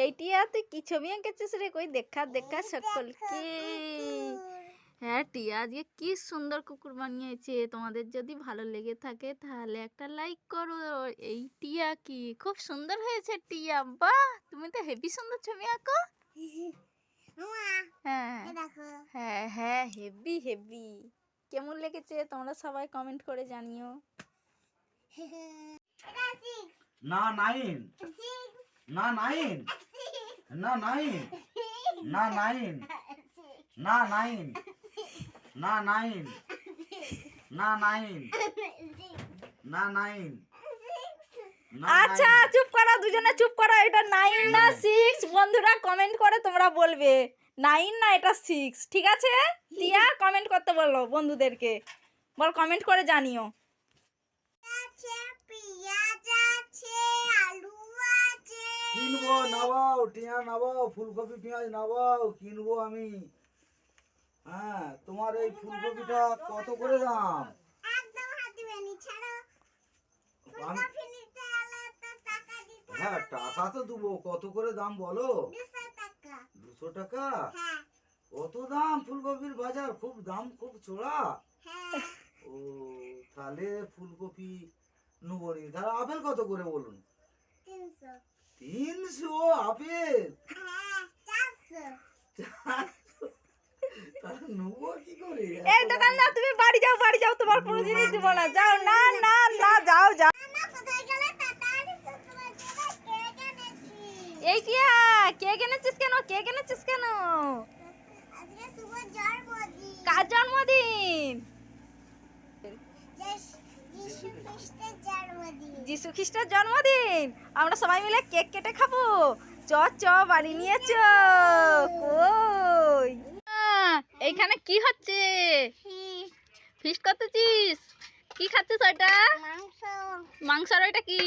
এই টিয়া তুই কি ছবি এঁকেছিস রে? কই দেখা দেখা সকলকে। হ্যাঁ টিয়া আজকে কি সুন্দর কুকুর বানিয়েছে। তোমাদের যদি ভালো লেগে থাকে তাহলে একটা লাইক করো। এই টিয়া কি খুব সুন্দর হয়েছে টিয়া। বাহ, তুমি তো হেভি সুন্দর ছবি আঁকো। হ্যাঁ হ্যাঁ হ্যাঁ, হেভি হেভি। কেমন লেগেছে তোমরা সবাই কমেন্ট করে জানিও। না 9 না 9 না 9 না 9 না 9 না 9 না 9 না 9। আচ্ছা চুপ করো, দুজনে চুপ করো। এটা 9 না 6 বন্ধুরা কমেন্ট করে তোমরা বলবে 9 না এটা 6, ঠিক আছে? টিয়া কমেন্ট করতে বলো বন্ধুদেরকে, বল কমেন্ট করে জানিও। কিনবো, নাবাও টিয়া নাবাও, ফুলকপি পেঁয়াজ নাবাও, কিনবো আমি। হ্যাঁ, তোমার এই ফুলকপিটা কত করে দাম? হ্যাঁ টাকা তো দেবো, কত করে দাম বলো? 200 টাকা? কত দাম? ফুলকপির বাজার খুব দাম, খুব চড়া। ও তাহলে ফুলকপি নেবো নি। তাহলে আপেল কত করে বলুন? 300 আপেল? তাহলে নেবো কি করে? এই দোকান না, তুমি বাড়ি যাও, বাড়ি যাও, তোমার কোনো জিনিস দিব না। যাও, না না না, যাও যাও। এই টিয়া কেক এনেছিস কেন? কেক এনেছিস কেন? কার জন্মদিন? যিশু খ্রিস্টের জন্মদিন। আমরা সবাই মিলে কেক কেটে খাবো। চ চ বাড়ি নিয়ে চ। কই এইখানে কি হচ্ছে? ফিস্ট করতেছিস? কি খাচ্ছিস ওইটা? মাংস। আর ওইটা কি?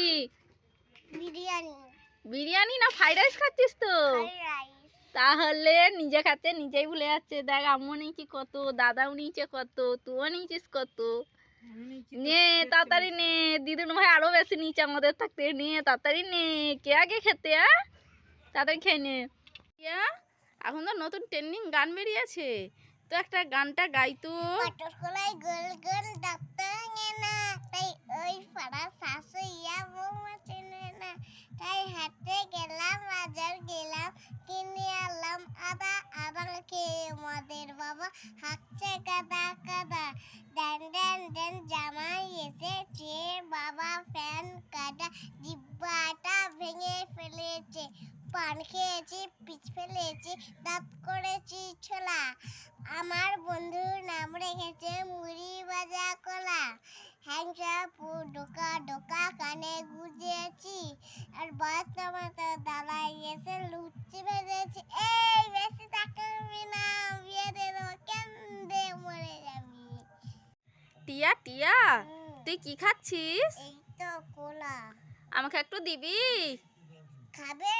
বিরিয়ানি না ফ্রাইড রাইস খাচ্ছিস তো? তাহলে নিজে খাচ্ছে নিজেই ভুলে যাচ্ছে। দেখ আম্মু নিয়েছি কত, দাদাও নিয়েছে কত, তুইও নিয়েছিস কত। নে তাড়াতাড়ি নে, দিদুন ভাই আরো বেশি নিচে আমাদের থাকতে। নে তাড়াতাড়ি নে, কে আগে খেতে? তাড়াতাড়ি খেয়ে নে। এখন তো নতুন ট্রেন্ডিং গান বেরিয়েছে, তো একটা গানটা গাইতো। তাই হাতে গেলাম, বাজার গেলাম, কিনে আনলাম আদা, আদা খেয়ে মদের বাবা হাঁকছে কাদা কাদা। ড্যান ড্যান ড্যান জামাই এসেছে, বাবা ফ্যান কাটা, জিব্বাটা ভেঙে ফেলেছে। পান খেয়েছি, পিচ ফেলেছি, দাঁত করেছি ছোলা। আমার বন্ধুর নাম রেখেছে মুড়ি ভাজা কলা। হ্যাংসা ডোকা ডোকা কানে গুজেছি, আর বাচ্চা মাথা দাঁড়াই এসে লুচি ভেজেছি। এই বেশি তাকাবি না, বিয়ে দিয়ে দেবো, কেন্দে মরে যাবি। টিয়া টিয়া তুই কি খাচ্ছিস? এই তো কোলা। আমাকে একটু দিবি? খাবে?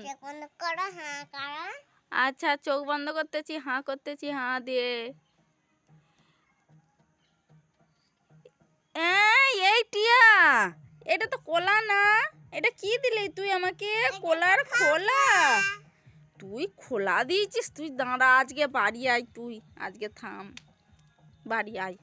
চোখ বন্ধ করো, হাঁ করো। আচ্ছা চোখ বন্ধ করতেছি, হাঁ করতেছি, হাঁ দিয়ে। এই টিয়া এটা তো কোলা না, এটা কি দিলি তুই আমাকে? কোলার খোলা? তুই খোলা দিয়েছিস? তুই দাঁড়া, আজকে বাড়ি আয়, তুই আজকে থাম, বাড়ি আয়।